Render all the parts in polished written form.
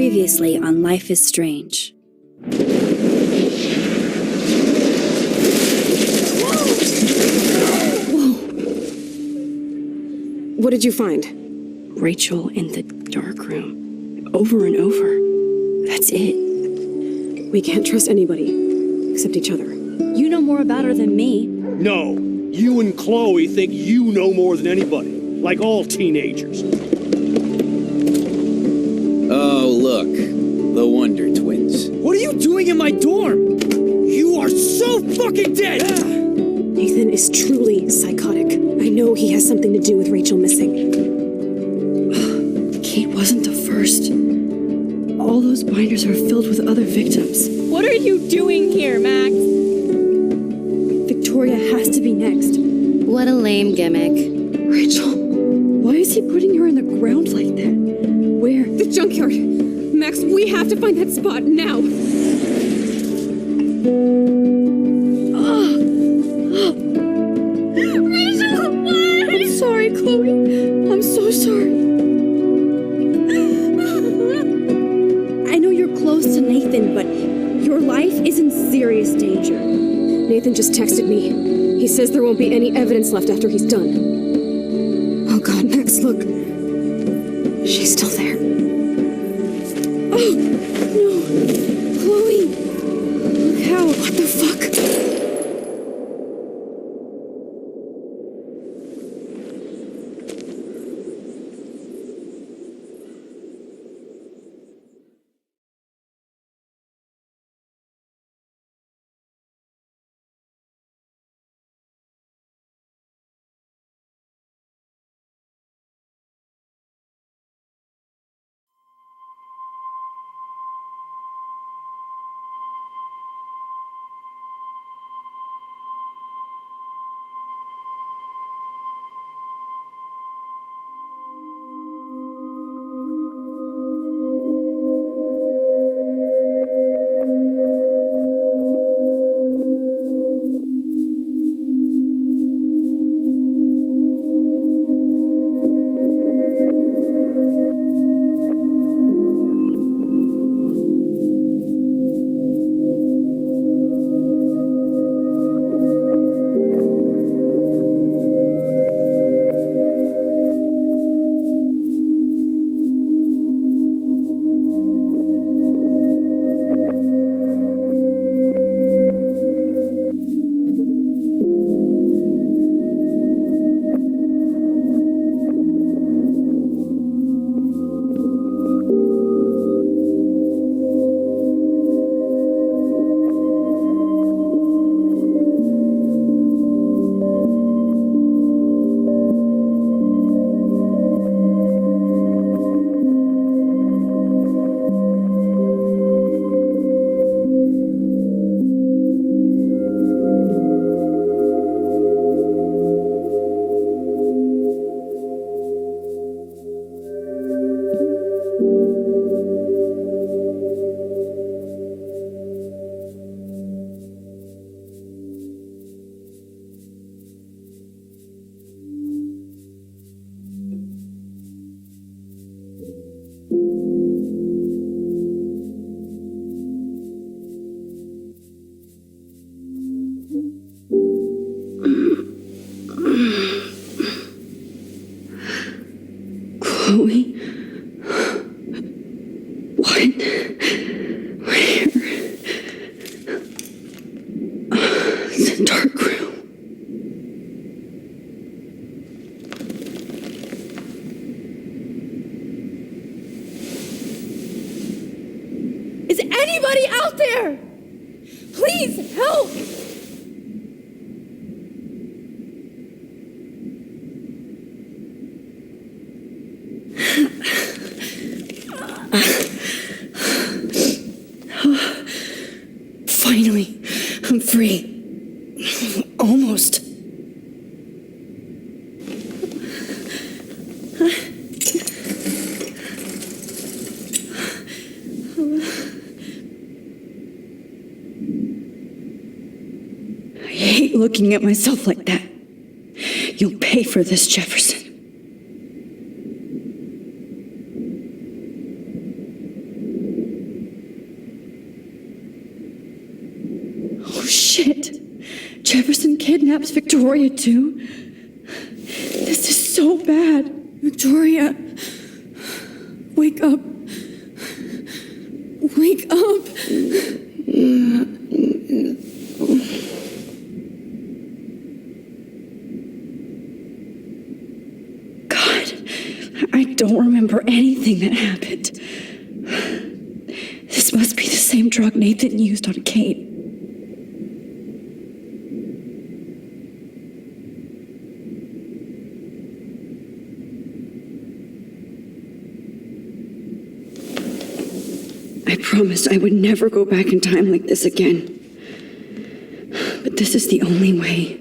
Previously on Life is Strange. Whoa! What did you find? Rachel in the dark room. Over and over. That's it. We can't trust anybody, except each other. You know more about her than me. No, you and Chloe think you know more than anybody, like all teenagers. Oh, look, the Wonder Twins. What are you doing in my dorm? You are so fucking dead! Nathan is truly psychotic. I know he has something to do with Rachel missing. Kate wasn't the first. All those binders are filled with other victims. What are you doing here, Max? Victoria has to be next. What a lame gimmick. Rachel, why is he putting her in the ground like that? Where? The junkyard! Max, we have to find that spot now! Rachel, what? I'm sorry, Chloe. I'm so sorry. I know you're close to Nathan, but your life is in serious danger. Nathan just texted me. He says there won't be any evidence left after he's done. Oh God, Max, look. She's still there. Oh, no. Chloe. Look how. What the fuck? Chloe? What? Where? The dark room. Is anybody out there? Please help! Finally, I'm free. Almost. I hate looking at myself like that. You'll pay for this, Jefferson. Jefferson kidnaps Victoria too. This is so bad. Victoria, wake up. Wake up. God, I don't remember anything that happened. This must be the same drug Nathan used on Kate. I promised I would never go back in time like this again. But this is the only way.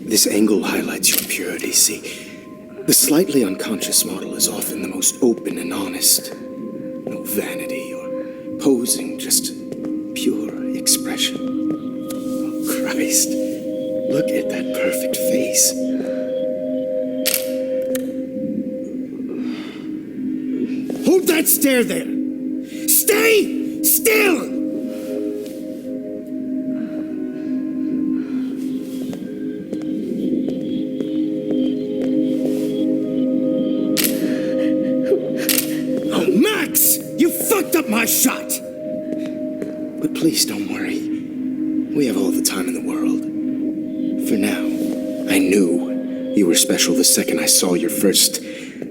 This angle highlights your purity. See, the slightly unconscious model is often the most open and honest. No vanity or posing, just pure expression. Oh, Christ, look at that perfect face. Hold that stare there! Stay still! My shot! But please don't worry. We have all the time in the world. For now, I knew you were special the second I saw your first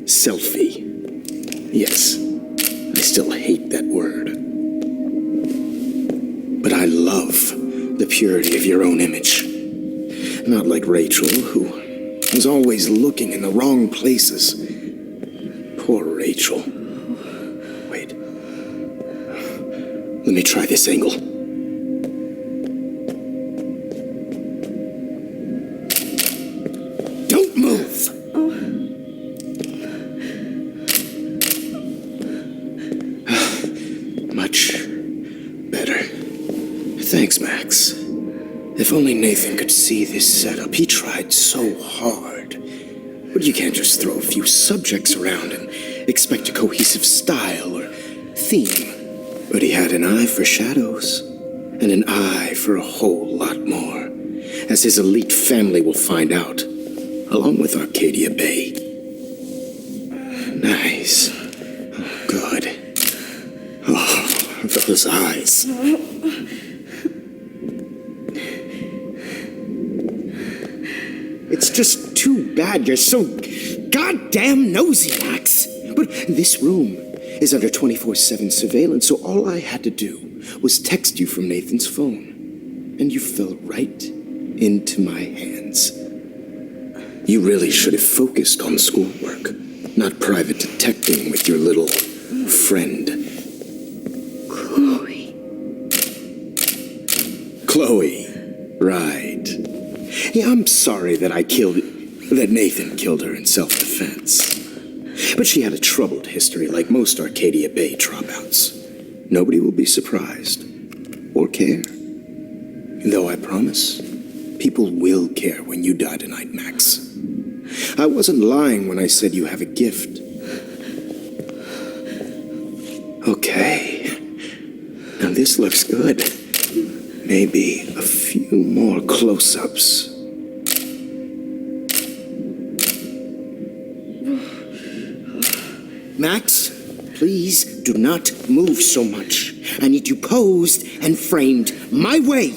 selfie. Yes, I still hate that word. But I love the purity of your own image. Not like Rachel, who was always looking in the wrong places. Poor Rachel. Let me try this angle. Don't move! Much better. Thanks, Max. If only Nathan could see this setup. He tried so hard. But you can't just throw a few subjects around and expect a cohesive style or theme. But he had an eye for shadows, and an eye for a whole lot more, as his elite family will find out, along with Arcadia Bay. Nice. Oh, good. Oh, those eyes. It's just too bad you're so goddamn nosy, Max. But this room is under 24/7 surveillance, so all I had to do was text you from Nathan's phone. And you fell right into my hands. You really should have focused on schoolwork, not private detecting with your little friend. Chloe, right. Yeah, I'm sorry that Nathan killed her in self-defense. But she had a troubled history like most Arcadia Bay dropouts. Nobody will be surprised or care. Though I promise, people will care when you die tonight, Max. I wasn't lying when I said you have a gift. Okay. Now this looks good. Maybe a few more close-ups. Max, please do not move so much. I need you posed and framed my way.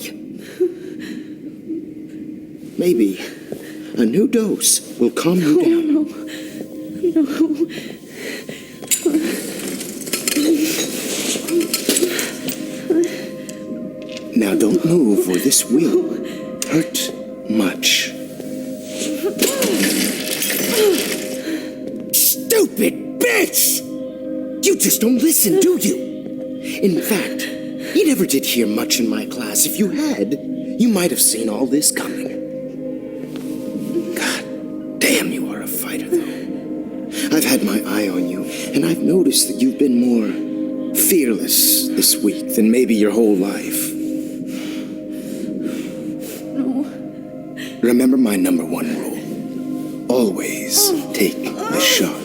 Maybe a new dose will calm you down. No. Now don't move or this will hurt much. stupid bitch! You just don't listen, do you? In fact, you never did hear much in my class. If you had, you might have seen all this coming. God damn, you are a fighter, though. I've had my eye on you, and I've noticed that you've been more fearless this week than maybe your whole life. No. Remember my number one rule. Always take the shot.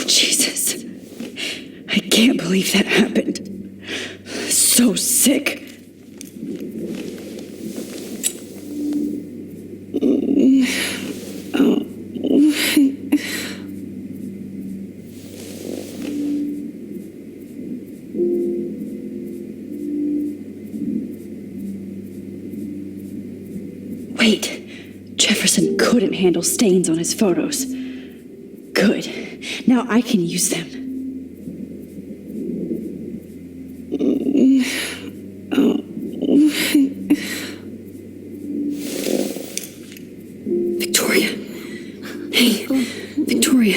Jesus. I can't believe that happened. So sick. Wait, Jefferson couldn't handle stains on his photos. Good. Now I can use them. Victoria. Hey, Victoria.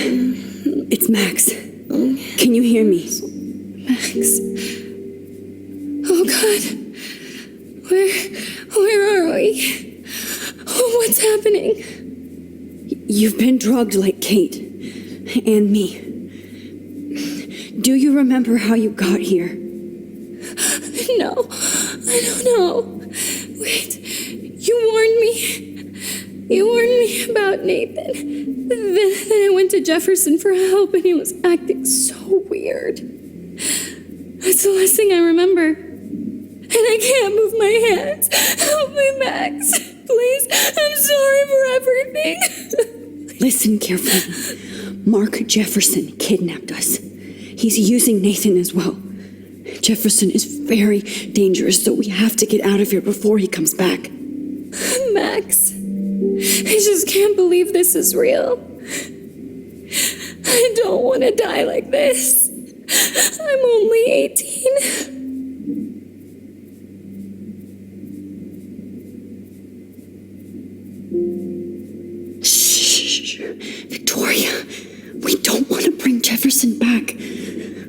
It's Max. Can you hear me? Max. Oh God. Where are we? Oh, what's happening? You've been drugged like Kate. And me. Do you remember how you got here? No, I don't know. Wait, you warned me. You warned me about Nathan. Then I went to Jefferson for help and he was acting so weird. That's the last thing I remember. And I can't move my hands. Help me, Max. Please, I'm sorry for everything. Listen carefully. Mark Jefferson kidnapped us. He's using Nathan as well. Jefferson is very dangerous, so we have to get out of here before he comes back. Max, I just can't believe this is real. I don't want to die like this. I'm only 18. Victoria, we don't want to bring Jefferson back.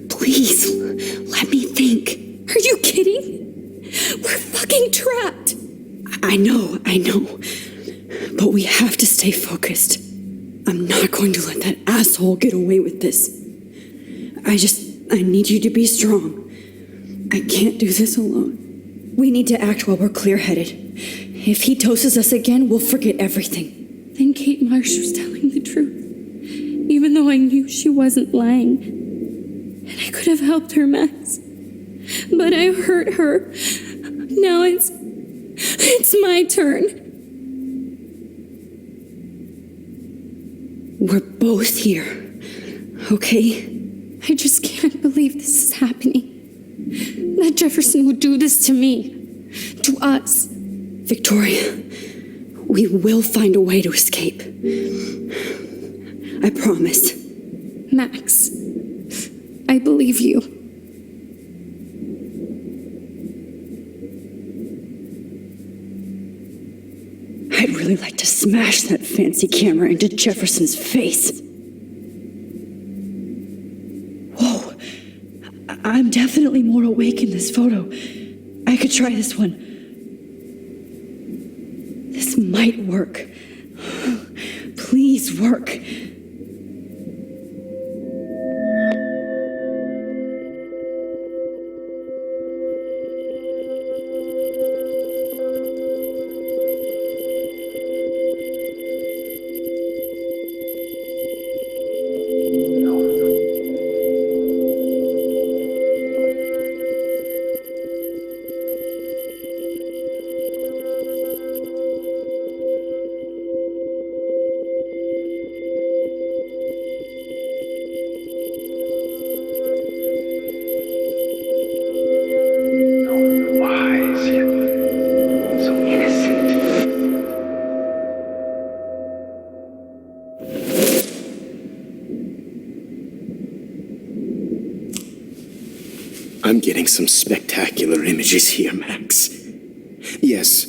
Please, let me think. Are you kidding? We're fucking trapped. I know. But we have to stay focused. I'm not going to let that asshole get away with this. I need you to be strong. I can't do this alone. We need to act while we're clear-headed. If he doses us again, we'll forget everything. Then Kate Marsh was telling the truth. Even though I knew she wasn't lying. And I could have helped her, Max. But I hurt her. Now it's my turn. We're both here, okay? I just can't believe this is happening. That Jefferson would do this to me. To us. Victoria, we will find a way to escape. I promise. Max, I believe you. I'd really like to smash that fancy camera into Jefferson's face. Whoa. I'm definitely more awake in this photo. I could try this one. This might work. Please work. I'm getting some spectacular images here, Max. Yes,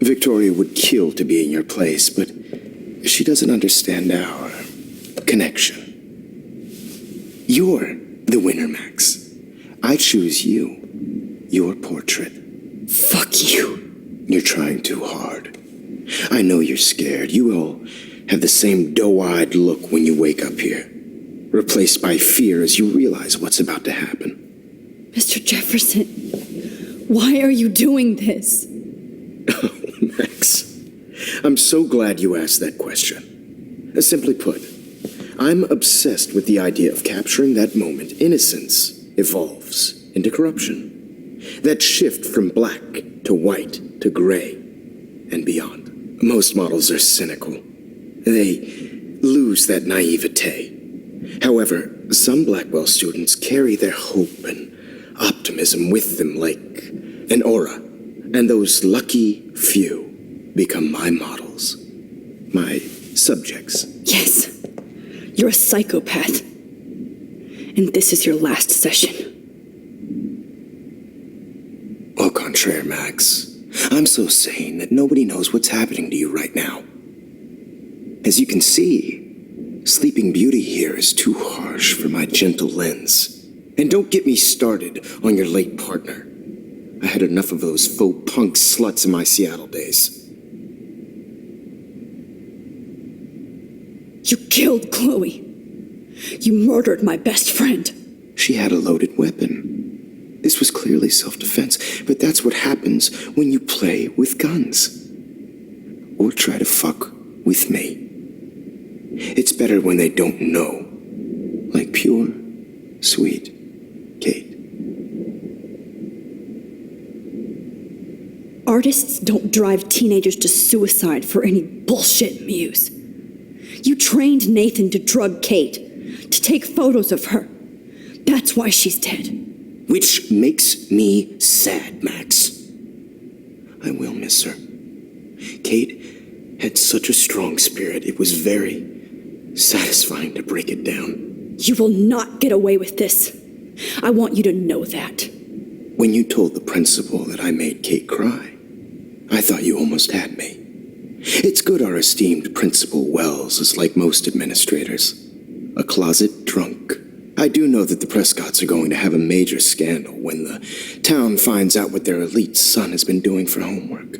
Victoria would kill to be in your place, but she doesn't understand our connection. You're the winner, Max. I choose you. Your portrait. Fuck you. You're trying too hard. I know you're scared. You all have the same doe-eyed look when you wake up here, replaced by fear as you realize what's about to happen. Mr. Jefferson, why are you doing this? Oh, Max, I'm so glad you asked that question. Simply put, I'm obsessed with the idea of capturing that moment innocence evolves into corruption. That shift from black to white to gray and beyond. Most models are cynical. They lose that naivete. However, some Blackwell students carry their hope and optimism with them like an aura. And those lucky few become my models. My subjects. Yes, you're a psychopath. And this is your last session. Au contraire, Max. I'm so sane that nobody knows what's happening to you right now. As you can see, Sleeping Beauty here is too harsh for my gentle lens. And don't get me started on your late partner. I had enough of those faux punk sluts in my Seattle days. You killed Chloe. You murdered my best friend. She had a loaded weapon. This was clearly self-defense, but that's what happens when you play with guns. Or try to fuck with me. It's better when they don't know. Like pure, sweet Kate. Artists don't drive teenagers to suicide for any bullshit muse. You trained Nathan to drug Kate, to take photos of her. That's why she's dead. Which makes me sad, Max. I will miss her. Kate had such a strong spirit, it was very satisfying to break it down. You will not get away with this. I want you to know that. When you told the principal that I made Kate cry, I thought you almost had me. It's good our esteemed Principal Wells is like most administrators. A closet drunk. I do know that the Prescotts are going to have a major scandal when the town finds out what their elite son has been doing for homework.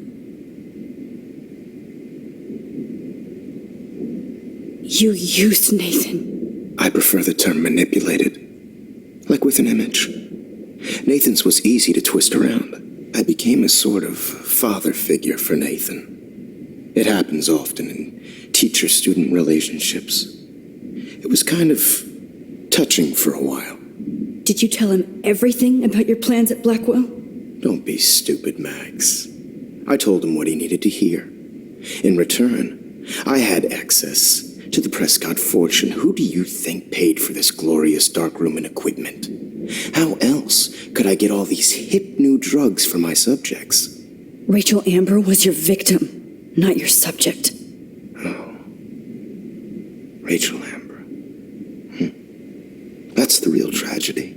You used Nathan. I prefer the term manipulated. Like with an image. Nathan's was easy to twist around. I became a sort of father figure for Nathan. It happens often in teacher-student relationships. It was kind of touching for a while. Did you tell him everything about your plans at Blackwell? Don't be stupid, Max. I told him what he needed to hear. In return, I had access to the Prescott fortune. Who do you think paid for this glorious darkroom and equipment? How else could I get all these hip new drugs for my subjects? Rachel Amber was your victim, not your subject. Oh. Rachel Amber. That's the real tragedy.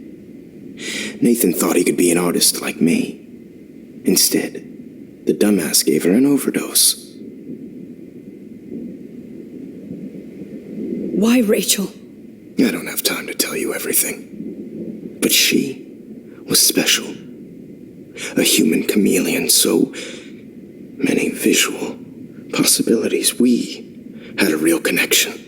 Nathan thought he could be an artist like me. Instead, the dumbass gave her an overdose. Why Rachel? I don't have time to tell you everything. But she was special. A human chameleon, so many visual possibilities. We had a real connection.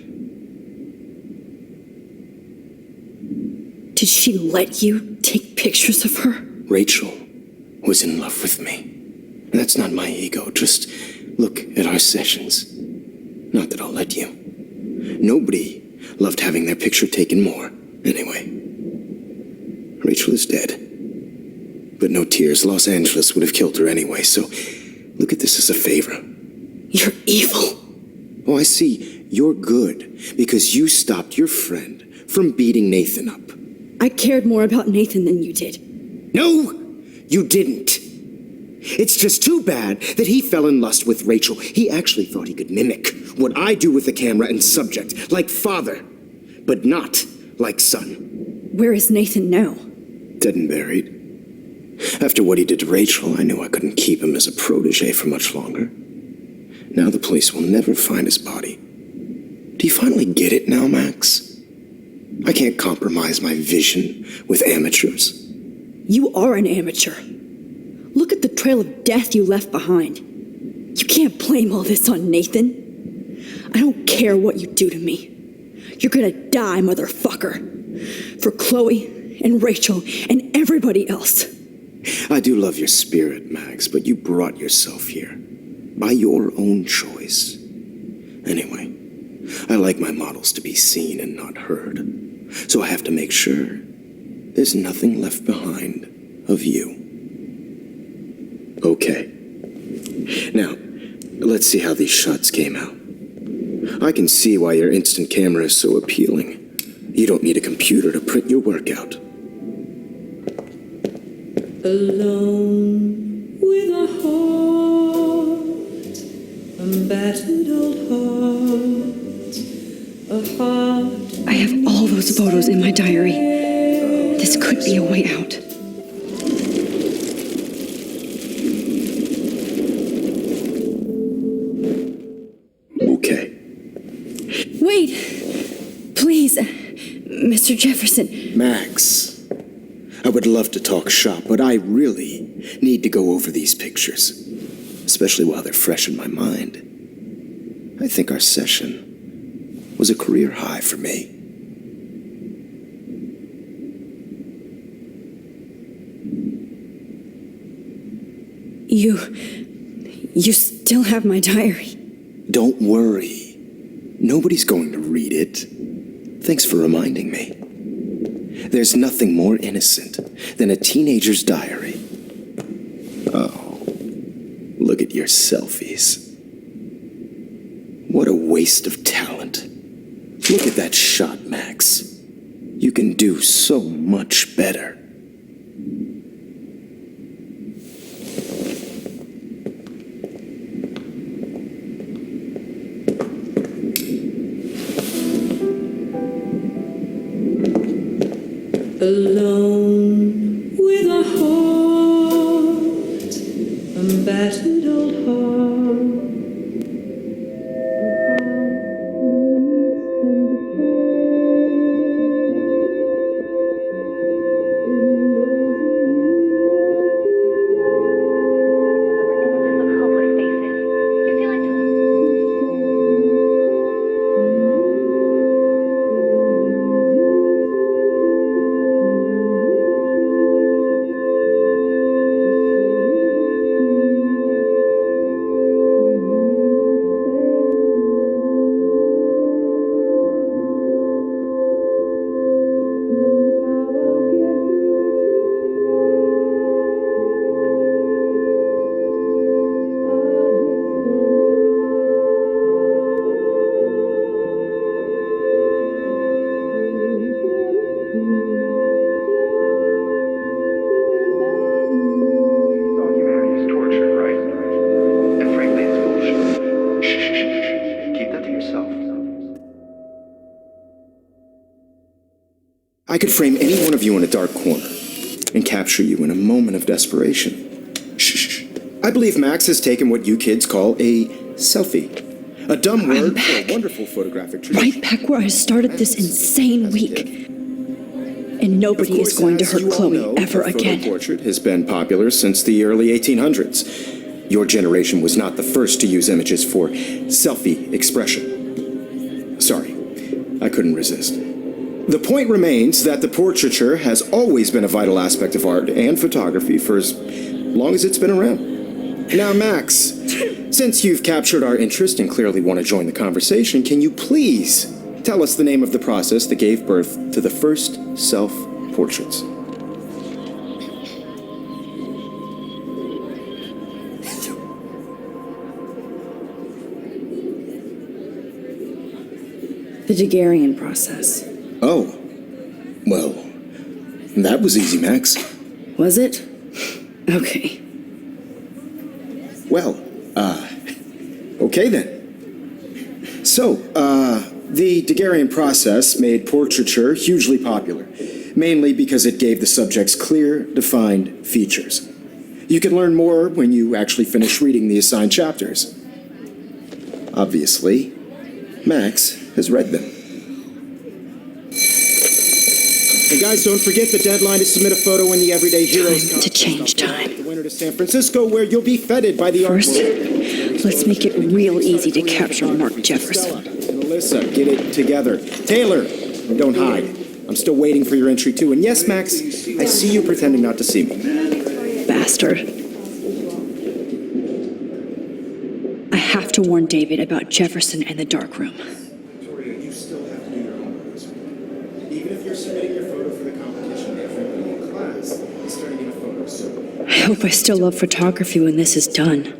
Did she let you take pictures of her? Rachel was in love with me. That's not my ego. Just look at our sessions. Not that I'll let you. Nobody loved having their picture taken more. Anyway, Rachel is dead. But no tears. Los Angeles would have killed her anyway, so look at this as a favor. You're evil. Oh, I see. You're good because you stopped your friend from beating Nathan up. I cared more about Nathan than you did. No, you didn't. It's just too bad that he fell in lust with Rachel. He actually thought he could mimic what I do with the camera and subject, like father, but not like son. Where is Nathan now? Dead and buried. After what he did to Rachel, I knew I couldn't keep him as a protege for much longer. Now the police will never find his body. Do you finally get it now, Max? I can't compromise my vision with amateurs. You are an amateur. Look at the trail of death you left behind. You can't blame all this on Nathan. I don't care what you do to me. You're gonna die, motherfucker. For Chloe and Rachel and everybody else. I do love your spirit, Max, but you brought yourself here. By your own choice. Anyway, I like my models to be seen and not heard. So I have to make sure there's nothing left behind of you. Okay. Now, let's see how these shots came out. I can see why your instant camera is so appealing. You don't need a computer to print your work out. Alone with a heart, a battered old heart, a heart. I have all those photos in my diary. This could be a way out. Okay. Wait! Please, Mr. Jefferson. Max, I would love to talk shop, but I really need to go over these pictures, especially while they're fresh in my mind. I think our session was a career high for me. You still have my diary. Don't worry. Nobody's going to read it. Thanks for reminding me. There's nothing more innocent than a teenager's diary. Oh, look at your selfies. What a waste of talent. Look at that shot, Max. You can do so much better. Alone with a heart, a battered old heart. I could frame any one of you in a dark corner and capture you in a moment of desperation. Shh. I believe Max has taken what you kids call a selfie. A dumb word for a wonderful photographic tradition. Right back where I started this insane week. And nobody is going to hurt Chloe ever again. The portrait has been popular since the early 1800s. Your generation was not the first to use images for selfie expression. Sorry, I couldn't resist. The point remains that the portraiture has always been a vital aspect of art and photography for as long as it's been around. Now, Max, since you've captured our interest and clearly want to join the conversation, can you please tell us the name of the process that gave birth to the first self-portraits? The Daguerrean process. Oh, well, that was easy, Max. Was it? Okay. Well, okay then. So, the Daguerrean process made portraiture hugely popular. mainly because it gave the subjects clear, defined features. You can learn more when you actually finish reading the assigned chapters. Obviously, Max has read them. And guys, don't forget the deadline to submit a photo in the Everyday Heroes Time to change time. The winner to San Francisco, where you'll be feted by the art First, world. let's make it real easy to capture Mark Jefferson. And Alyssa, get it together. Taylor, don't hide. I'm still waiting for your entry too. And yes, Max, I see you pretending not to see me. Bastard. I have to warn David about Jefferson and the dark room. Victoria, you still have to do your homework. Even if you're submitting your photo for the competition, everybody in class is turning in a photo, so... I hope I still love photography when this is done.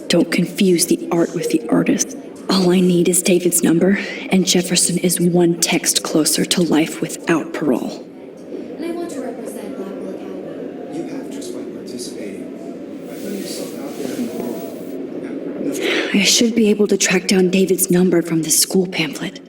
Don't confuse the art with the artist. All I need is David's number, and Jefferson is one text closer to life without parole. And I want to represent Blackwell Academy. You have just by participating. By putting yourself out there in the world. I should be able to track down David's number from this school pamphlet.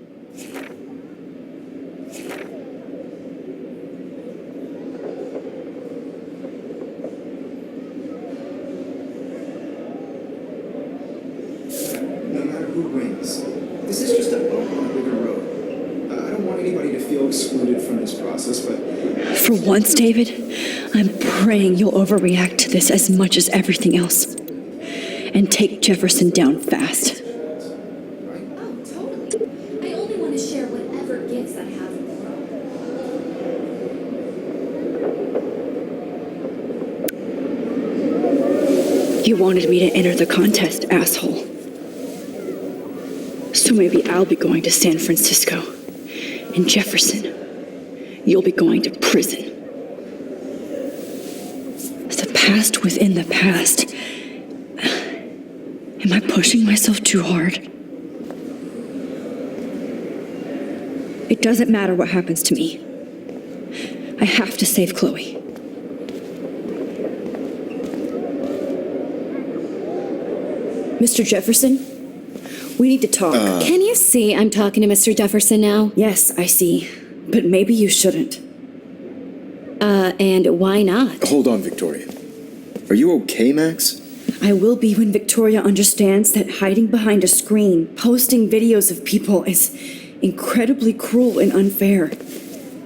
No matter who wins, this is just a bump on a bigger road. I don't want anybody to feel excluded from this process, but... For once, David, I'm praying you'll overreact to this as much as everything else. And take Jefferson down fast. Oh, totally. I only want to share whatever gifts I have in the world. You wanted me to enter the contest, asshole. So maybe I'll be going to San Francisco. And Jefferson, you'll be going to prison. The past within the past. Am I pushing myself too hard? It doesn't matter what happens to me. I have to save Chloe. Mr. Jefferson, we need to talk. Can you see I'm talking to Mr. Jefferson now? Yes, I see. But maybe you shouldn't. And why not? Hold on, Victoria. Are you okay, Max? I will be when Victoria understands that hiding behind a screen, posting videos of people is incredibly cruel and unfair.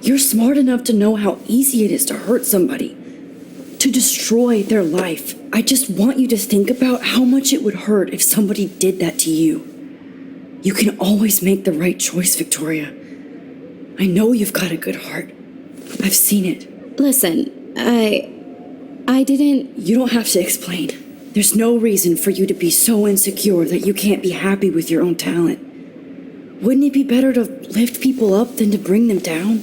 You're smart enough to know how easy it is to hurt somebody, to destroy their life. I just want you to think about how much it would hurt if somebody did that to you. You can always make the right choice, Victoria. I know you've got a good heart. I've seen it. Listen, I didn't... You don't have to explain. There's no reason for you to be so insecure that you can't be happy with your own talent. Wouldn't it be better to lift people up than to bring them down?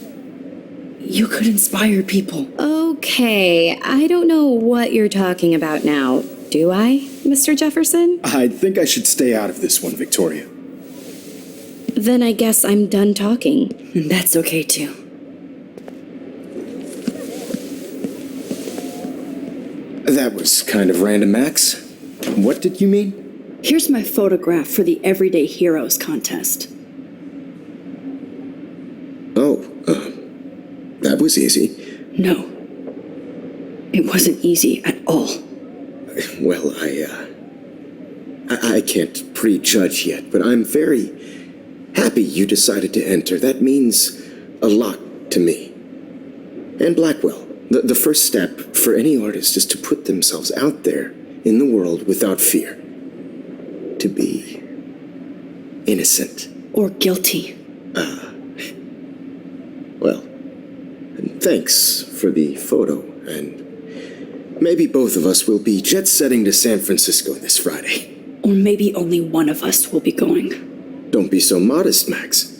You could inspire people. Okay, I don't know what you're talking about now, do I, Mr. Jefferson? I think I should stay out of this one, Victoria. Then I guess I'm done talking. And that's okay too. That was kind of random, Max. What did you mean? Here's my photograph for the Everyday Heroes contest. Oh, that was easy. No. It wasn't easy at all. Well, I can't prejudge yet, but I'm very happy you decided to enter. That means a lot to me. And Blackwell. The first step for any artist is to put themselves out there in the world without fear. To be innocent. Or guilty. Well, thanks for the photo, and maybe both of us will be jet-setting to San Francisco this Friday. Or maybe only one of us will be going. Don't be so modest, Max.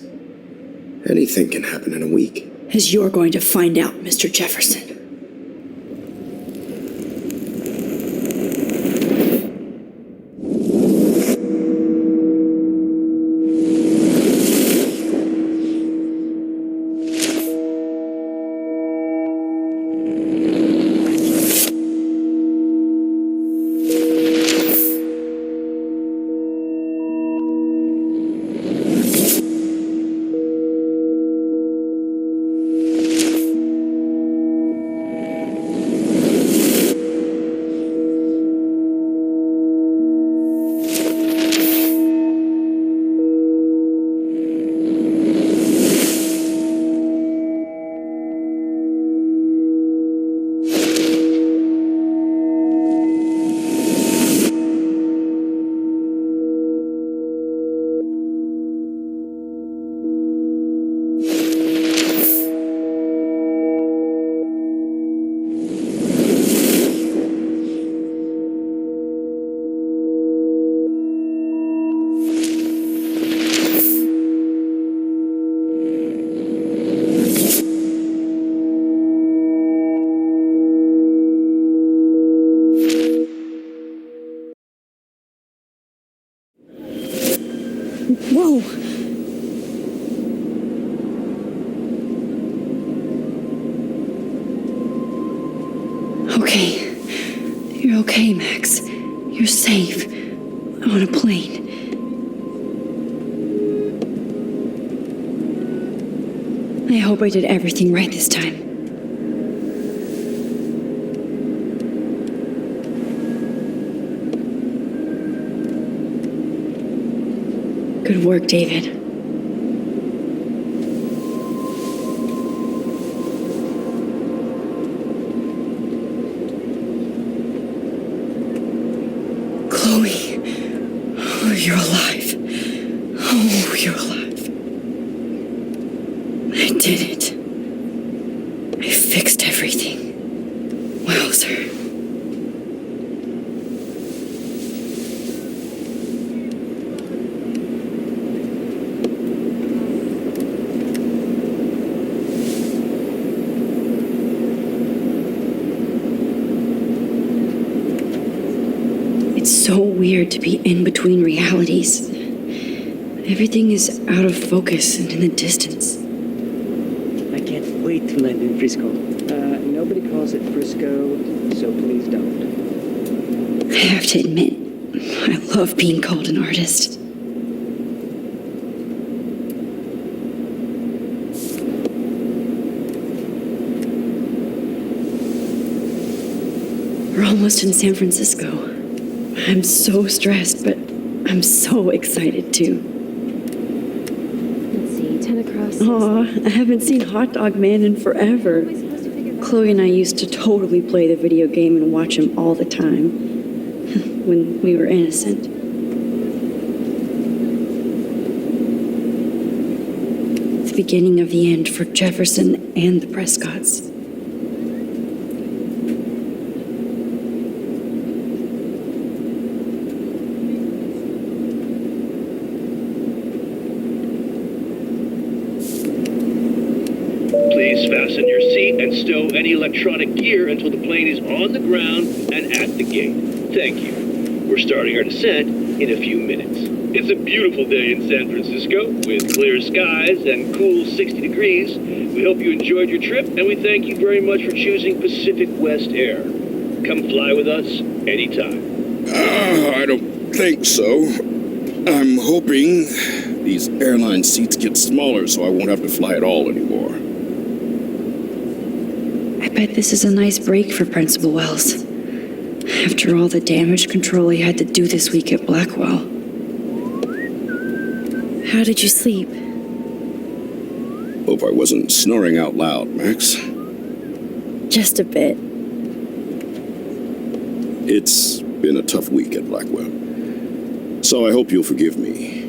Anything can happen in a week. As you're going to find out, Mr. Jefferson. No! Okay. You're okay, Max. You're safe. On a plane. I hope I did everything right this time. Good work, David. Chloe. Oh, you're alive. Oh, you're alive. I did it. I fixed everything. Wowzer. It's so weird to be in between realities. Everything is out of focus and in the distance. I can't wait to land in Frisco. Nobody calls it Frisco, so please don't. I have to admit, I love being called an artist. We're almost in San Francisco. I'm so stressed, but I'm so excited too. Let's see, 10 across. Aw, I haven't seen Hot Dog Man in forever. Chloe and I used to totally play the video game and watch him all the time. When we were innocent. The beginning of the end for Jefferson and the Prescotts. Please fasten your seat and stow any electronic gear until the plane is on the ground and at the gate. Thank you. We're starting our descent in a few minutes. It's a beautiful day in San Francisco with clear skies and cool 60 degrees. We hope you enjoyed your trip and we thank you very much for choosing Pacific West Air. Come fly with us anytime. I don't think so. I'm hoping these airline seats get smaller so I won't have to fly at all anymore. I bet this is a nice break for Principal Wells. After all the damage control he had to do this week at Blackwell. How did you sleep? Hope I wasn't snoring out loud, Max. Just a bit. It's been a tough week at Blackwell. So I hope you'll forgive me.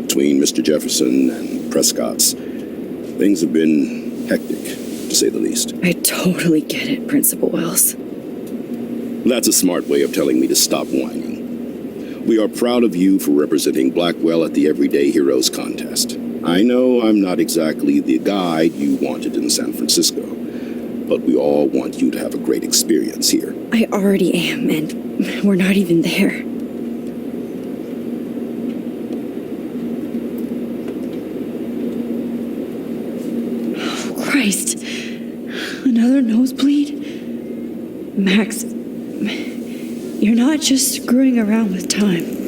Between Mr. Jefferson and Prescott's, things have been hectic, to say the least. I totally get it, Principal Wells. That's a smart way of telling me to stop whining. We are proud of you for representing Blackwell at the Everyday Heroes contest. I know I'm not exactly the guide you wanted in San Francisco, but we all want you to have a great experience here. I already am, and we're not even there. Oh, Christ. Another nosebleed? Max, you're not just screwing around with time.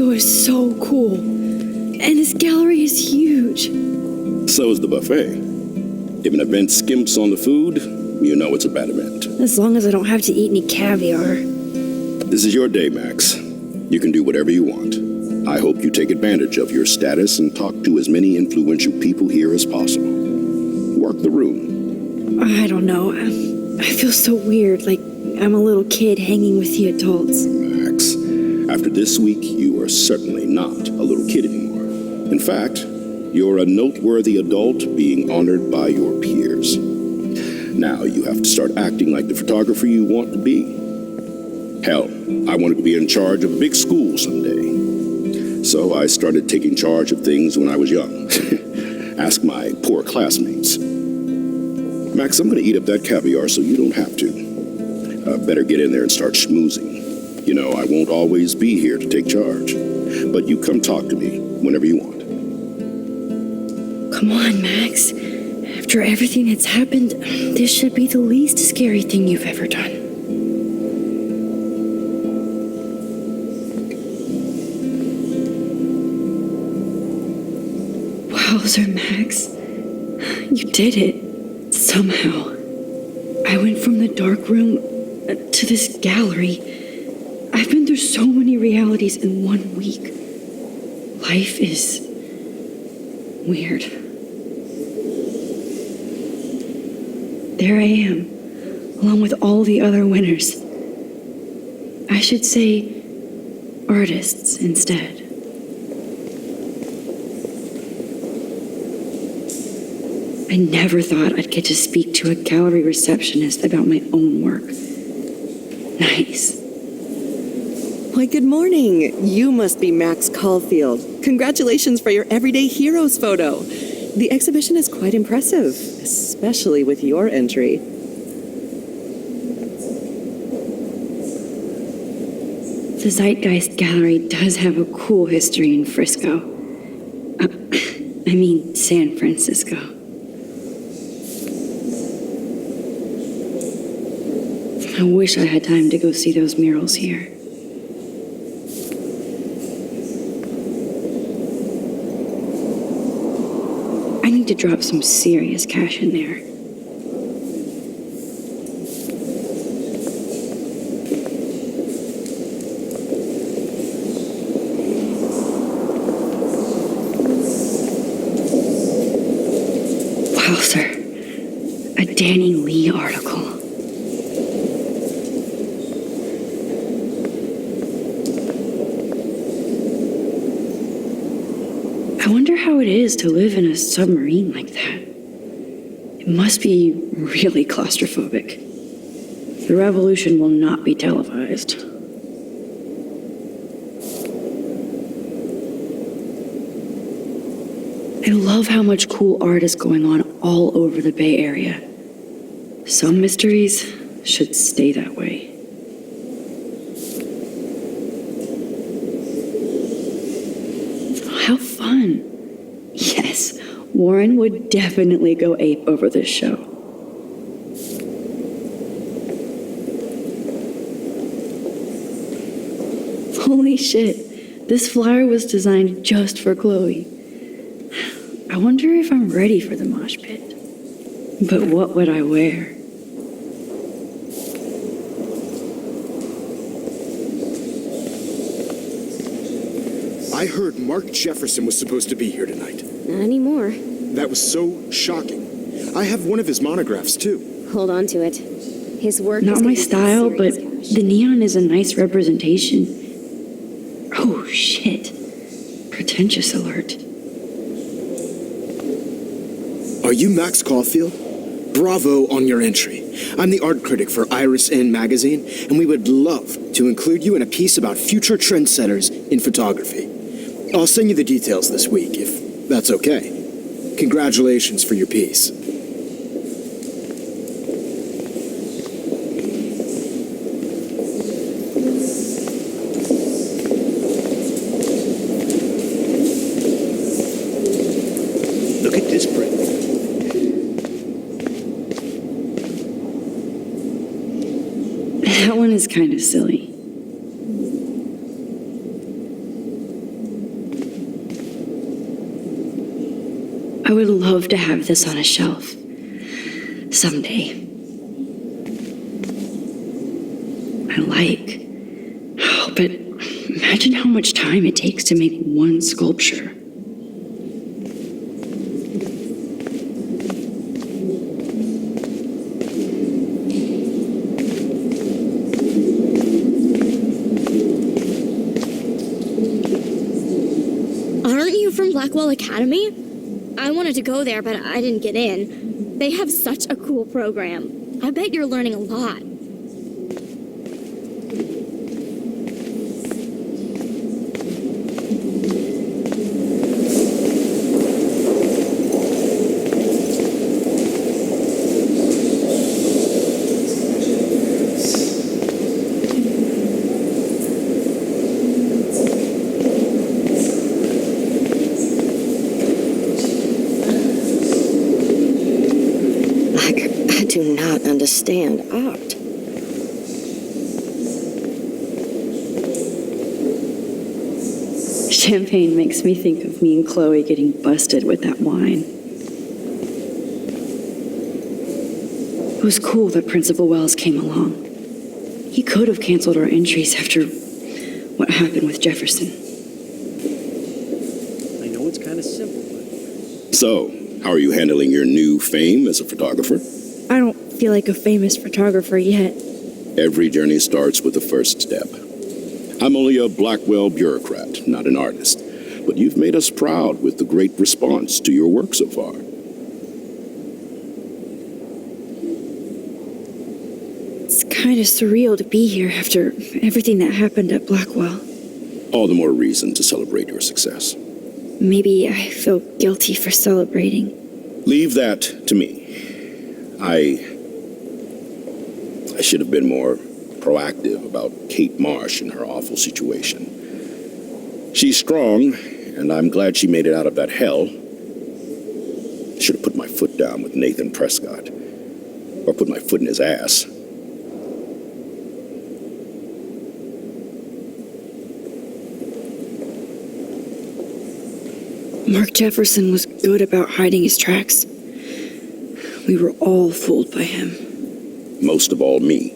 Frisco is so cool. And this gallery is huge. So is the buffet. If an event skimps on the food, you know it's a bad event. As long as I don't have to eat any caviar. This is your day, Max. You can do whatever you want. I hope you take advantage of your status and talk to as many influential people here as possible. Work the room. I don't know. I feel so weird, like I'm a little kid hanging with the adults. Max, after this week, you are certainly not a little kid anymore. In fact, you're a noteworthy adult being honored by your peers. Now you have to start acting like the photographer you want to be. Hell, I wanted to be in charge of a big school someday. So I started taking charge of things when I was young. Ask my poor classmates. Max, I'm going to eat up that caviar so you don't have to. Better get in there and start schmoozing. You know, I won't always be here to take charge. But you come talk to me whenever you want. Come on, Max. After everything that's happened, this should be the least scary thing you've ever done. Wowzer, Max. You did it. Somehow. I went from the dark room to this gallery. I've been through so many realities in 1 week. Life is weird. There I am, along with all the other winners. I should say artists instead. I never thought I'd get to speak to a gallery receptionist about my own work. Nice. Why, good morning. You must be Max Caulfield. Congratulations for your Everyday Heroes photo. The exhibition is quite impressive, especially with your entry. The Zeitgeist Gallery does have a cool history in Frisco. San Francisco. I wish I had time to go see those murals here. I need to drop some serious cash in there. Wow, sir. A Danny Lee article. I wonder how it is to live in a submarine like that. It must be really claustrophobic. The revolution will not be televised. I love how much cool art is going on all over the Bay Area. Some mysteries should stay that way. How fun. Yes, Warren would definitely go ape over this show. Holy shit, this flyer was designed just for Chloe. I wonder if I'm ready for the mosh pit. But what would I wear? I heard Mark Jefferson was supposed to be here tonight. Not anymore. That was so shocking. I have one of his monographs, too. Hold on to it. His work Not is my gonna be style, but serious, the neon is a nice representation. Oh, shit. Pretentious alert. Are you Max Caulfield? Bravo on your entry. I'm the art critic for Iris N magazine, and we would love to include you in a piece about future trendsetters in photography. I'll send you the details this week, if that's okay. Congratulations for your piece. Look at this print. That one is kind of silly. I would love to have this on a shelf. Someday. But imagine how much time it takes to make one sculpture. Aren't you from Blackwell Academy? I wanted to go there, but I didn't get in. They have such a cool program. I bet you're learning a lot. I do not understand art. Champagne makes me think of me and Chloe getting busted with that wine. It was cool that Principal Wells came along. He could have canceled our entries after what happened with Jefferson. I know it's kind of simple, but... So, how are you handling your new fame as a photographer? I don't feel like a famous photographer yet. Every journey starts with the first step. I'm only a Blackwell bureaucrat, not an artist. But you've made us proud with the great response to your work so far. It's kind of surreal to be here after everything that happened at Blackwell. All the more reason to celebrate your success. Maybe I feel guilty for celebrating. Leave that to me. I should have been more proactive about Kate Marsh and her awful situation. She's strong, and I'm glad she made it out of that hell. I should have put my foot down with Nathan Prescott, or put my foot in his ass. Mark Jefferson was good about hiding his tracks. We were all fooled by him. Most of all, me.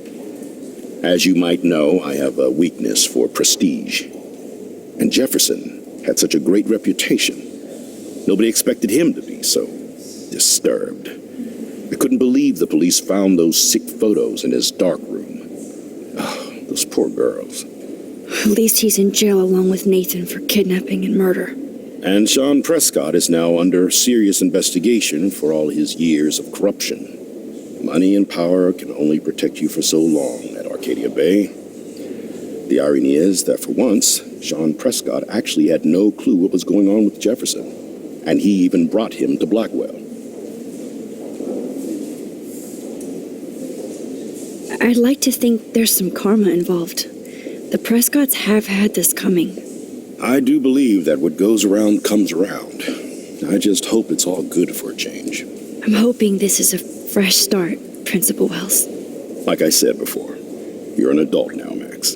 As you might know, I have a weakness for prestige. And Jefferson had such a great reputation. Nobody expected him to be so disturbed. I couldn't believe the police found those sick photos in his dark room. Oh, those poor girls. At least he's in jail along with Nathan for kidnapping and murder. And Sean Prescott is now under serious investigation for all his years of corruption. Money and power can only protect you for so long at Arcadia Bay. The irony is that for once, Sean Prescott actually had no clue what was going on with Jefferson, and he even brought him to Blackwell. I'd like to think there's some karma involved. The Prescotts have had this coming. I do believe that what goes around comes around. I just hope it's all good for a change. I'm hoping this is a fresh start, Principal Wells. Like I said before, you're an adult now, Max.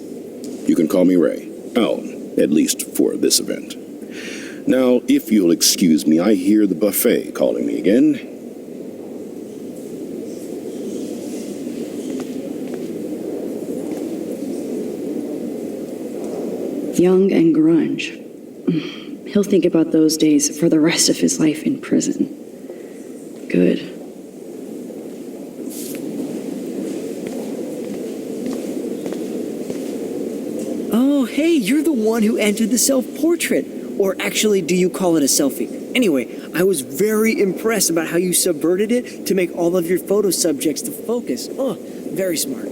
You can call me Ray. Oh, at least for this event. Now, if you'll excuse me, I hear the buffet calling me again. Young and grunge. He'll think about those days for the rest of his life in prison. Good. Oh, hey, you're the one who entered the self-portrait. Or actually, do you call it a selfie? Anyway, I was very impressed about how you subverted it to make all of your photo subjects the focus. Oh, very smart.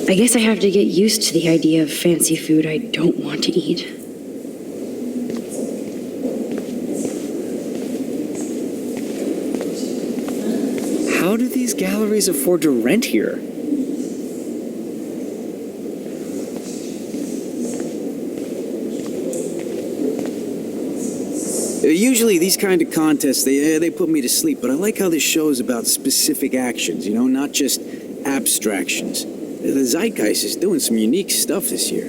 I guess I have to get used to the idea of fancy food I don't want to eat. How do these galleries afford to rent here? Usually these kind of contests, they put me to sleep, but I like how this show is about specific actions, you know, not just abstractions. The zeitgeist is doing some unique stuff this year.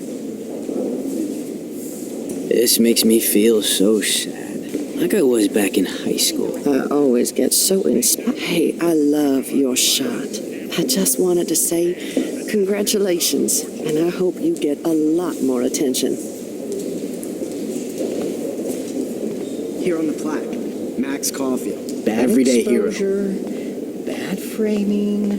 This makes me feel so sad. Like I was back in high school. I always get so inspired. Hey, I love your shot. I just wanted to say congratulations, and I hope you get a lot more attention. Here on the plaque, Max Caulfield. Bad Everyday exposure, hero. bad framing.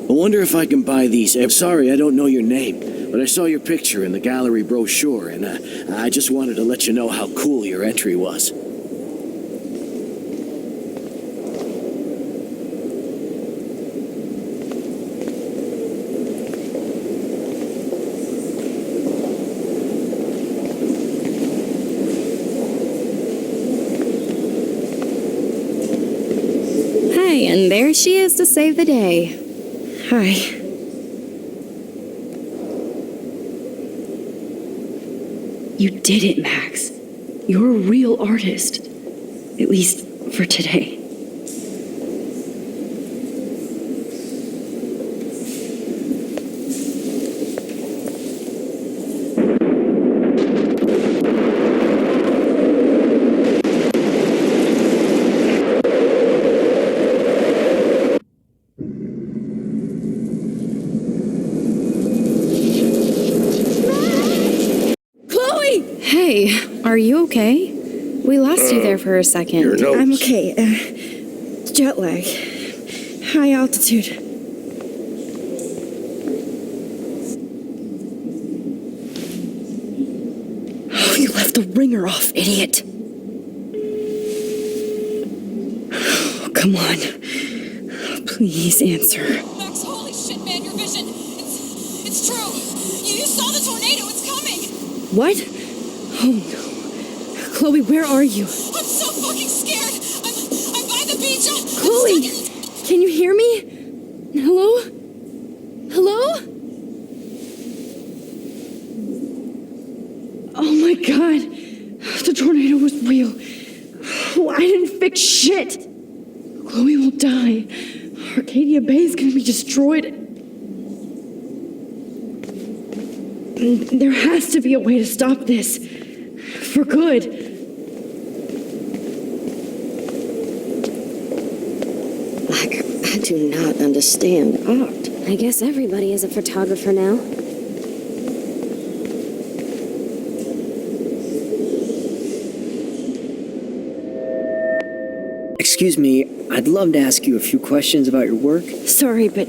I wonder if I can buy these. I'm sorry, I don't know your name, but I saw your picture in the gallery brochure, and I just wanted to let you know how cool your entry was. And there she is to save the day. Hi. You did it, Max. You're a real artist. At least for today. Hey, are you okay? We lost you there for a second. Your notes. I'm okay. Jet lag. High altitude. Oh, you left the ringer off, idiot. Oh, come on. Please answer. Max, holy shit, man, your vision. It's true. You saw the tornado. It's coming. What? Oh no. Chloe, where are you? I'm so fucking scared. I'm by the beach. Chloe, can you hear me? Hello? Hello? Oh my god. The tornado was real. Oh, I didn't fix shit. Chloe will die. Arcadia Bay is gonna be destroyed. There has to be a way to stop this. For good. I do not understand art. I guess everybody is a photographer now. Excuse me, I'd love to ask you a few questions about your work. Sorry, but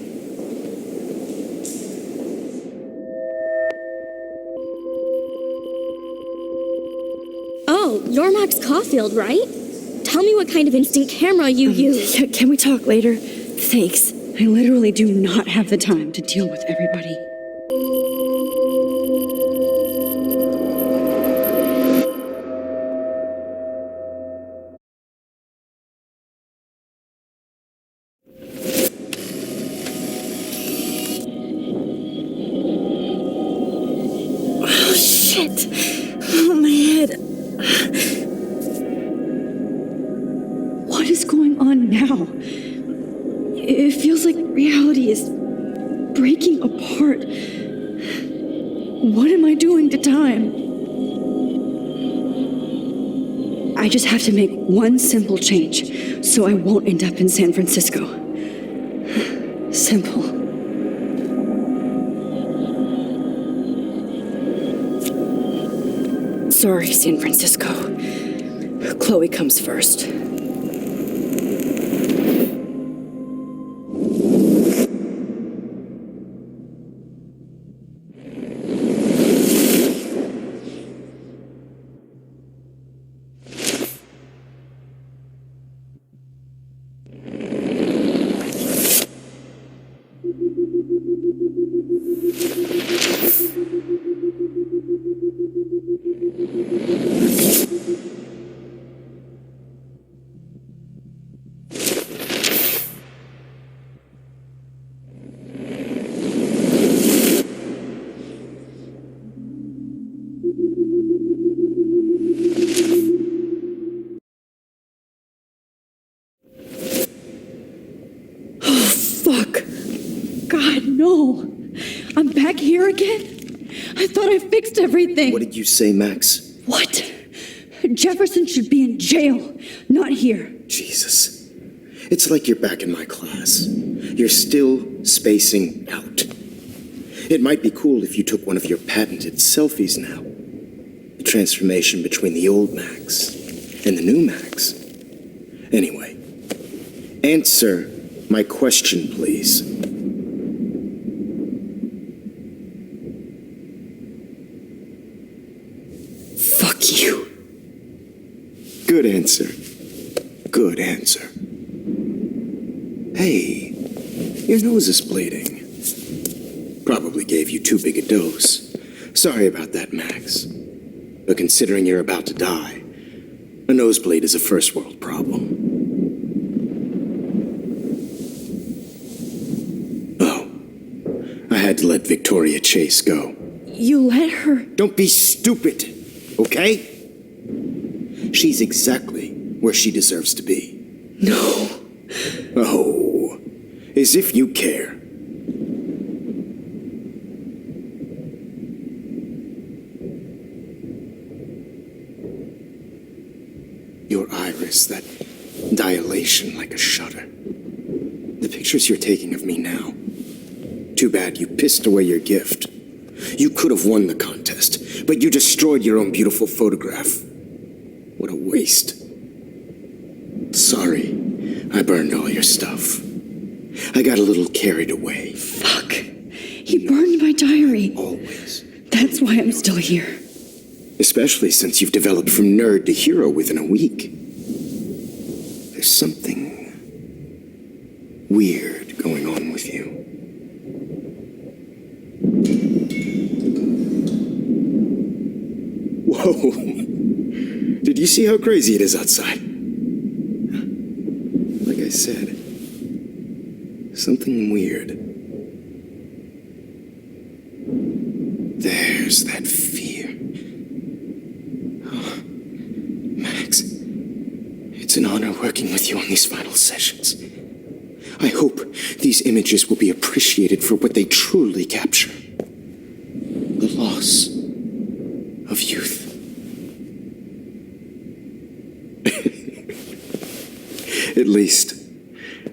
Oh, you're Max Caulfield, right? Tell me what kind of instant camera you use. Can we talk later? Thanks. I literally do not have the time to deal with everybody. Oh, shit. Oh, my head. What is going on now? It feels like reality is breaking apart. What am I doing to time? I just have to make one simple change so I won't end up in San Francisco. Simple. Sorry, San Francisco. Chloe comes first. Fuck. God, no. I'm back here again? I thought I fixed everything. What did you say, Max? What? Jefferson should be in jail, not here. Jesus. It's like you're back in my class. You're still spacing out. It might be cool if you took one of your patented selfies now. The transformation between the old Max and the new Max. Anyway, answer my question, please. Fuck you. Good answer. Good answer. Hey, your nose is bleeding. Probably gave you too big a dose. Sorry about that, Max. But considering you're about to die, a nosebleed is a first world problem. Oh, I had to let Victoria Chase go. You let her? Don't be stupid, okay? She's exactly where she deserves to be. No. Oh, as if you care. Your iris, that dilation like a shutter. The pictures you're taking of me now. Too bad you pissed away your gift. You could have won the contest, but you destroyed your own beautiful photograph. What a waste. Sorry, I burned all your stuff. I got a little carried away. Fuck. He burned my diary. Always. That's why I'm still here. Especially since you've developed from nerd to hero within a week. There's something weird going on with you. Whoa! Did you see how crazy it is outside? Like I said, something weird. There's that fear. Oh, Max, it's an honor working with you on these final sessions. I hope these images will be appreciated for what they truly capture. The loss of youth. At least,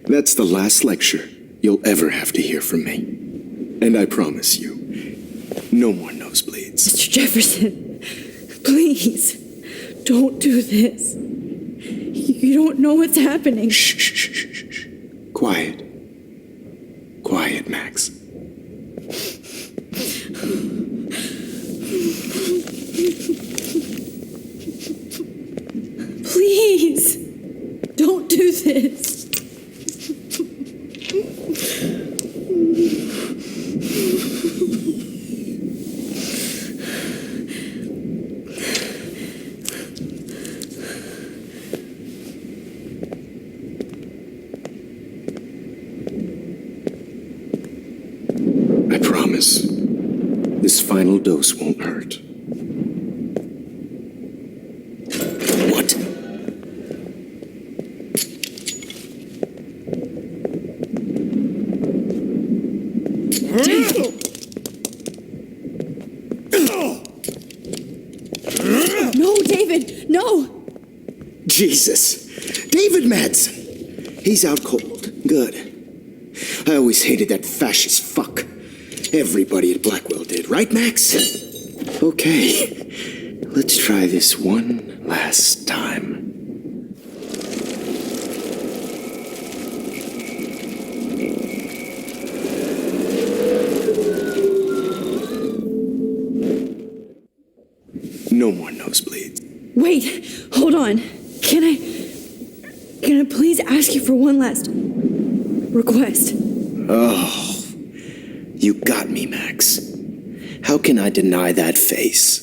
that's the last lecture you'll ever have to hear from me. And I promise you, no more nosebleeds. Mr. Jefferson, please, don't do this. You don't know what's happening. Shh, shh, shh, shh, shh. Quiet. Quiet, Max. Please, don't do this. I promise, this final dose won't hurt. What? No, David, no! Jesus! David Madsen! He's out cold. Good. I always hated that fascist fuck. Everybody at Blackwell did, right, Max? Okay, let's try this one last time. No more nosebleeds. Wait, hold on. Can I please ask you for one last request? Oh, you got me, Max. How can I deny that face?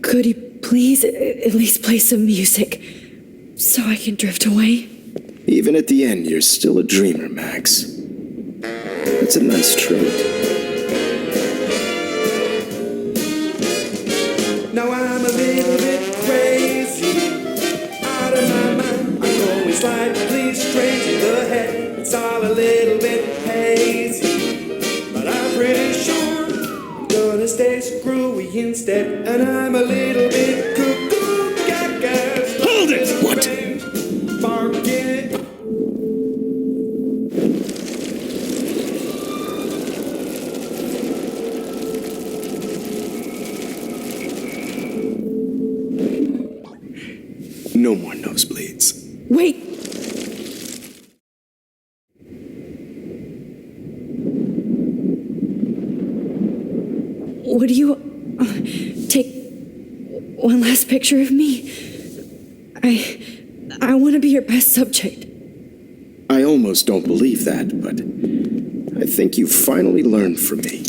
Could you please at least play some music so I can drift away? Even at the end, you're still a dreamer, Max. That's a nice trait. Now I'm a little bit No more nosebleeds. Wait! Would you take one last picture of me? I want to be your best subject. I almost don't believe that, but I think you finally learned from me.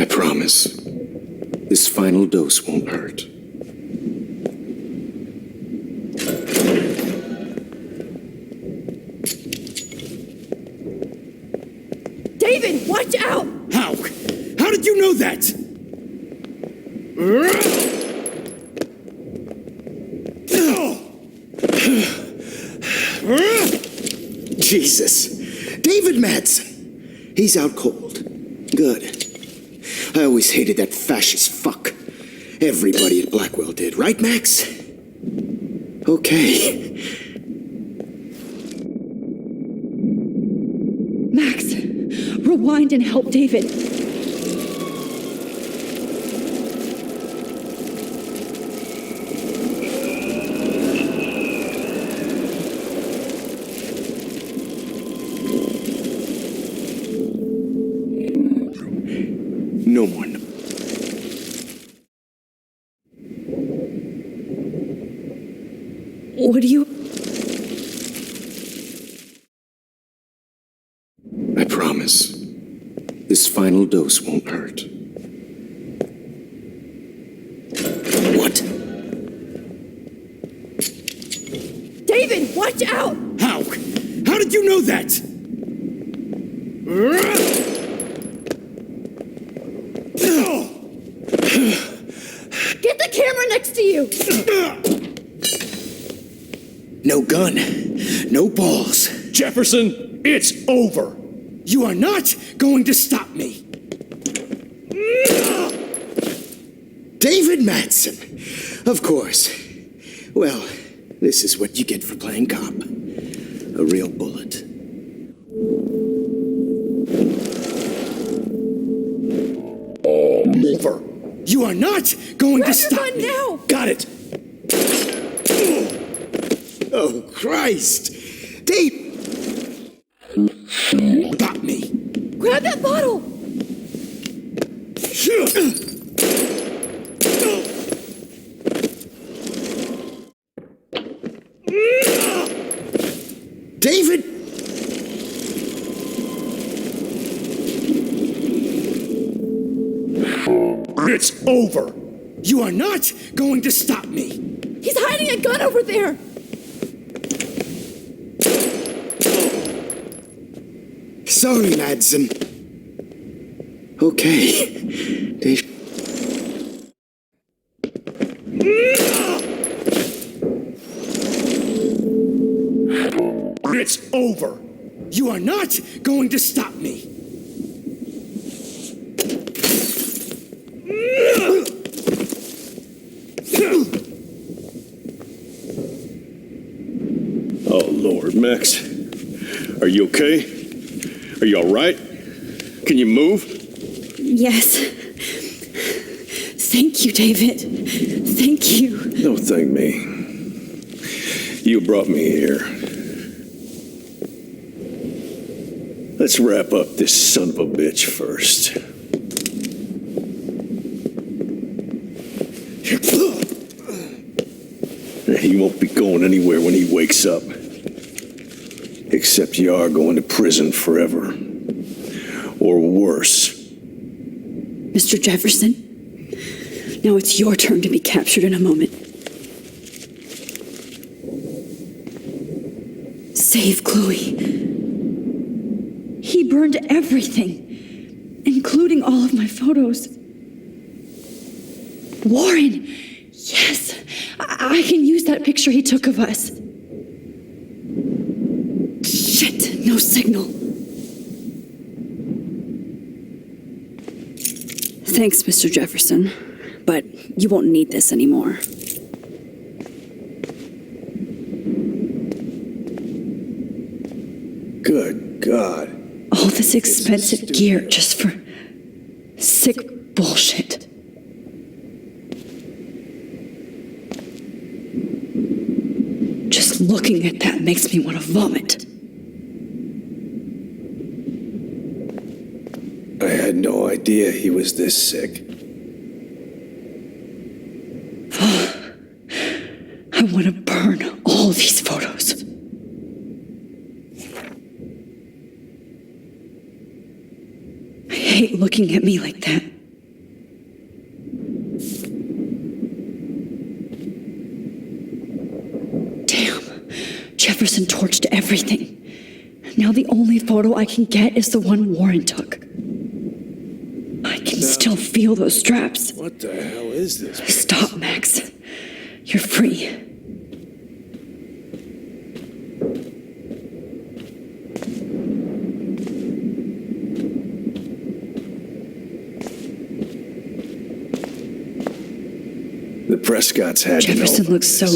I promise, this final dose won't hurt. David, watch out! How? How did you know that? Jesus. David Madsen. He's out cold. Good. I always hated that fascist fuck. Everybody at Blackwell did, right, Max? Okay. Max, rewind and help David. No more. Would you... I promise, this final dose won't hurt. What? David, watch out! How? How did you know that? Get the camera next to you! No gun, no balls. Jefferson, it's over. You are not going to stop me. David Madsen. Of course. Well, this is what you get for playing cop. A real bullet. Over. You are not going to stop me. Now. Got it. Oh, Christ! Dave! Got me. Grab that bottle! David! It's over. You are not going to stop me. He's hiding a gun over there! Sorry, Madsen. Okay. Dave. It's over. You are not going to stop me. Oh, Lord, Max. Are you okay? Are you all right? Can you move? Yes. Thank you, David. Thank you. Don't thank me. You brought me here. Let's wrap up this son of a bitch first. He won't be going anywhere when he wakes up. Except you are going to prison forever. Or worse. Mr. Jefferson, now it's your turn to be captured in a moment. Save Chloe. He burned everything, including all of my photos. Warren! Yes! I can use that picture he took of us. Shit, no signal. Thanks, Mr. Jefferson, but you won't need this anymore. Good God. All this expensive gear just for sick bullshit. Just looking at that makes me want to vomit. I had no idea he was this sick. I want to burn all these photos. I hate looking at me like that. Damn, Jefferson torched everything. Now the only photo I can get is the one Warren took. I can still feel those straps. What the hell is this? Stop, Max. You're free. The Prescotts had Jefferson to know. looks so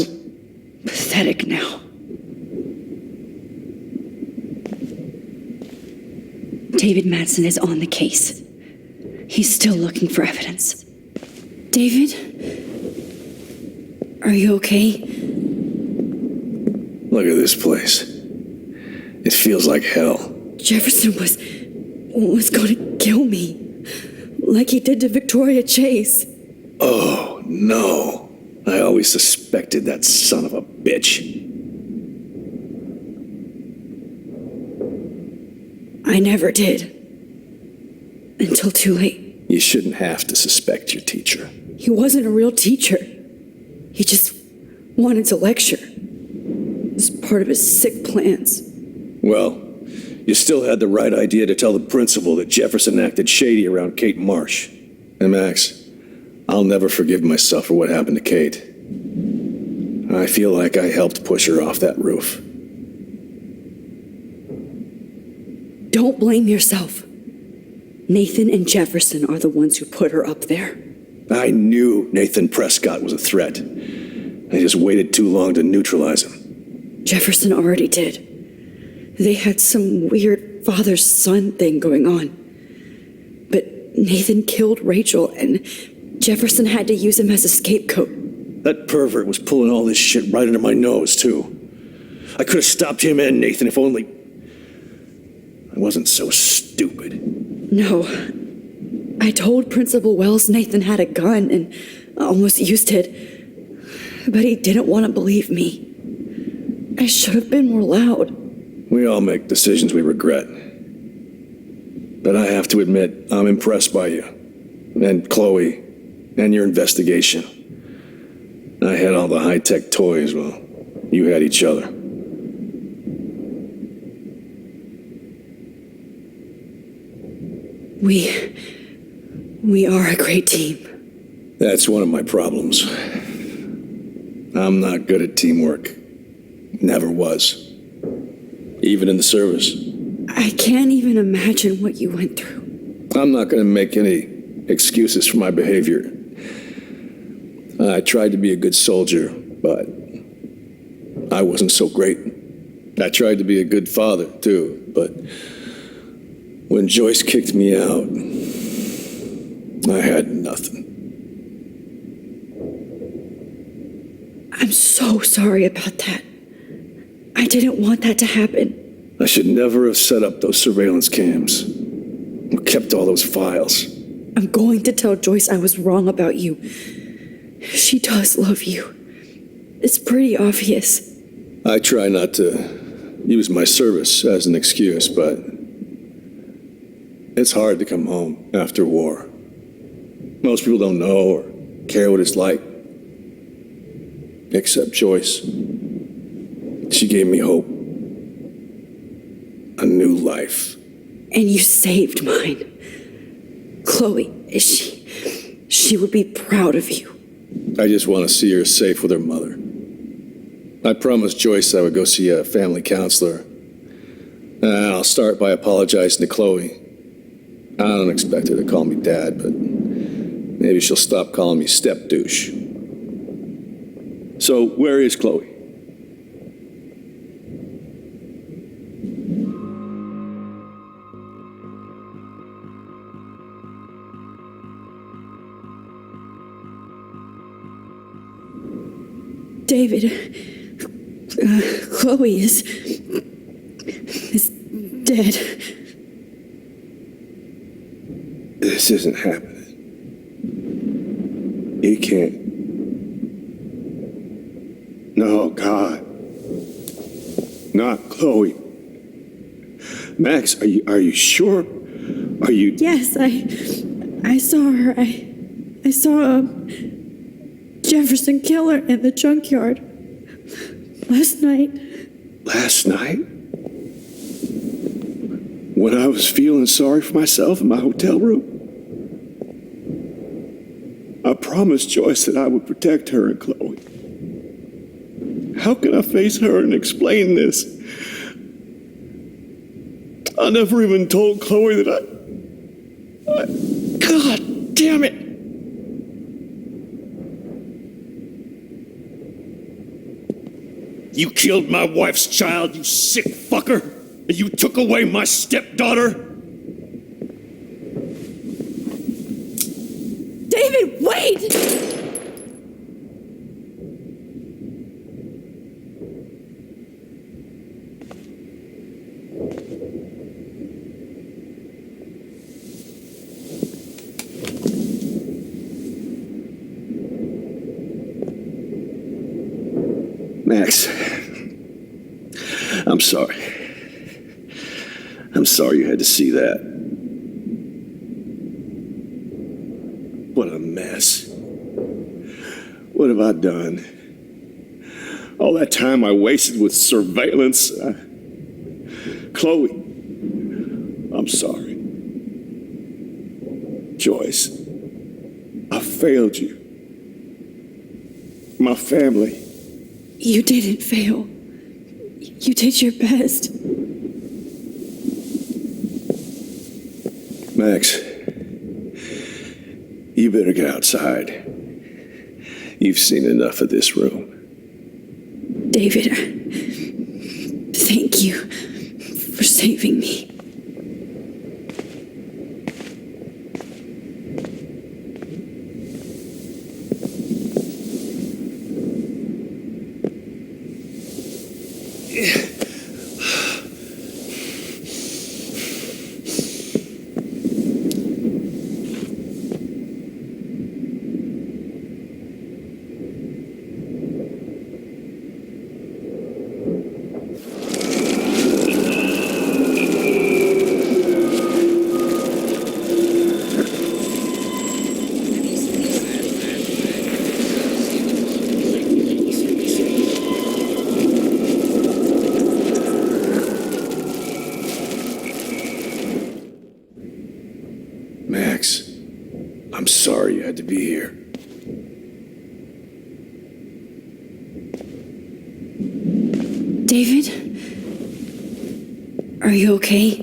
pathetic now. David Madsen is on the case. He's still looking for evidence. David? Are you okay? Look at this place. It feels like hell. Jefferson was going to kill me. Like he did to Victoria Chase. Oh, no. I always suspected that son of a bitch. I never did. Until too late. You shouldn't have to suspect your teacher. He wasn't a real teacher. He just wanted to lecture. It was part of his sick plans. Well, you still had the right idea to tell the principal that Jefferson acted shady around Kate Marsh. And Max, I'll never forgive myself for what happened to Kate. I feel like I helped push her off that roof. Don't blame yourself. Nathan and Jefferson are the ones who put her up there. I knew Nathan Prescott was a threat. I just waited too long to neutralize him. Jefferson already did. They had some weird father-son thing going on. But Nathan killed Rachel, and Jefferson had to use him as a scapegoat. That pervert was pulling all this shit right under my nose, too. I could have stopped him and Nathan if only I wasn't so stupid. No. I told Principal Wells Nathan had a gun and almost used it. But he didn't want to believe me. I should have been more loud. We all make decisions we regret. But I have to admit, I'm impressed by you. And Chloe. And your investigation. I had all the high-tech toys, well, you had each other. We are a great team. That's one of my problems. I'm not good at teamwork. Never was. Even in the service. I can't even imagine what you went through. I'm not going to make any excuses for my behavior. I tried to be a good soldier, but I wasn't so great. I tried to be a good father, too, but when Joyce kicked me out, I had nothing. I'm so sorry about that. I didn't want that to happen. I should never have set up those surveillance cams or kept all those files. I'm going to tell Joyce I was wrong about you. She does love you. It's pretty obvious. I try not to use my service as an excuse, but it's hard to come home after war. Most people don't know or care what it's like. Except Joyce. She gave me hope. A new life. And you saved mine. Chloe, She would be proud of you. I just want to see her safe with her mother. I promised Joyce I would go see a family counselor. And I'll start by apologizing to Chloe. I don't expect her to call me Dad, but maybe she'll stop calling me step douche. So, where is Chloe? David, Chloe is dead. This isn't happening. You can't. No, God. Not Chloe. Max, are you sure? Are you... Yes, I saw her. I saw Jefferson kill her in the junkyard last night. Last night? When I was feeling sorry for myself in my hotel room? I promised Joyce that I would protect her and Chloe. How can I face her and explain this? I never even told Chloe that I... God damn it! You killed my wife's child, you sick fucker! And you took away my stepdaughter? David, wait! Max, I'm sorry. I'm sorry you had to see that. What a mess. What have I done? All that time I wasted with surveillance. Chloe, I'm sorry. Joyce, I failed you. My family. You didn't fail. You did your best. Max, you better get outside. You've seen enough of this room. David, thank you for saving me. Max, I'm sorry you had to be here. David? Are you okay?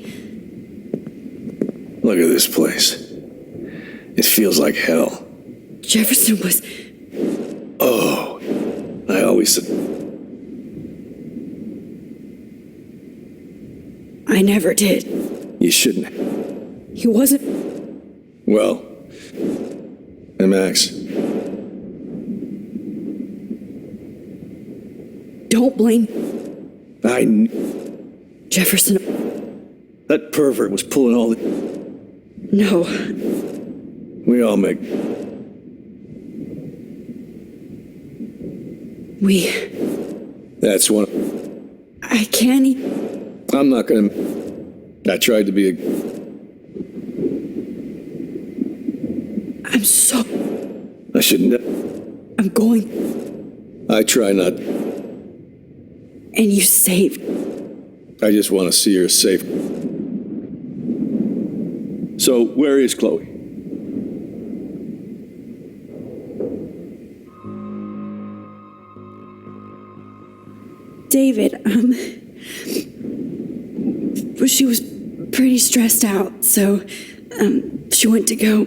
Look at this place. It feels like hell. Jefferson was... Oh, I always said... I never did. You shouldn't. He wasn't... Well, hey Max. Don't blame... Jefferson... That pervert was pulling all the... No. We all make... That's one... I can't... I'm not gonna... I tried to be a... I'm so... I shouldn't... I'm going... I try not... And you saved... I just want to see her safe. So, where is Chloe? David, she was pretty stressed out, so, she went to go,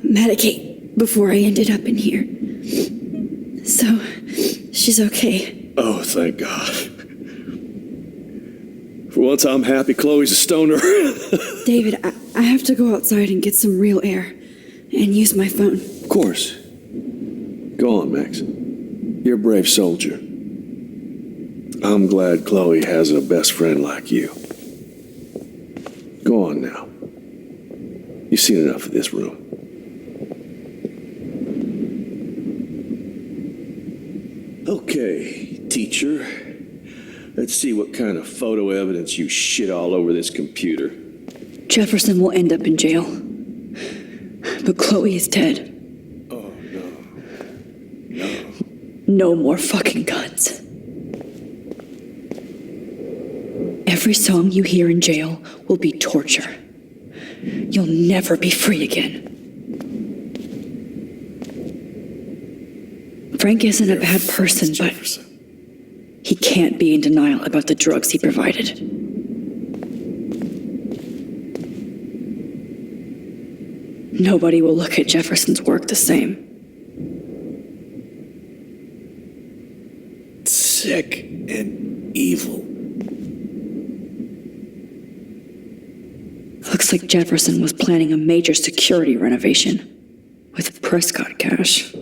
medicate before I ended up in here. So, she's okay. Oh, thank God. For once, I'm happy Chloe's a stoner. David, I have to go outside and get some real air and use my phone. Of course. Go on, Max. You're a brave soldier. I'm glad Chloe has a best friend like you. Go on now. You've seen enough of this room. Okay, teacher. Let's see what kind of photo evidence you shit all over this computer. Jefferson will end up in jail. But Chloe is dead. Oh, no. No. No more fucking guns. Every song you hear in jail will be torture. You'll never be free again. Frank isn't a bad person, but he can't be in denial about the drugs he provided. Nobody will look at Jefferson's work the same. Sick and evil. Looks like Jefferson was planning a major security renovation with Prescott cash.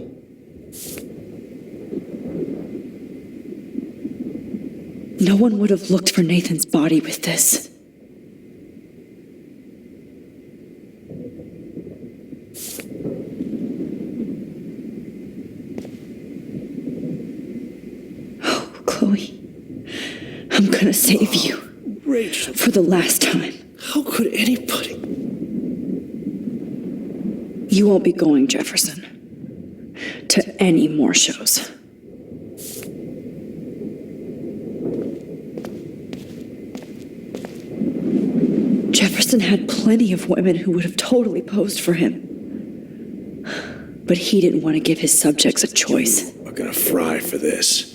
No one would have looked for Nathan's body with this. Oh, Chloe. I'm gonna save you. Rachel. For the last time. How could anybody? You won't be going, Jefferson, to any more shows. Jefferson had plenty of women who would have totally posed for him. But he didn't want to give his subjects a choice. I'm gonna fry for this.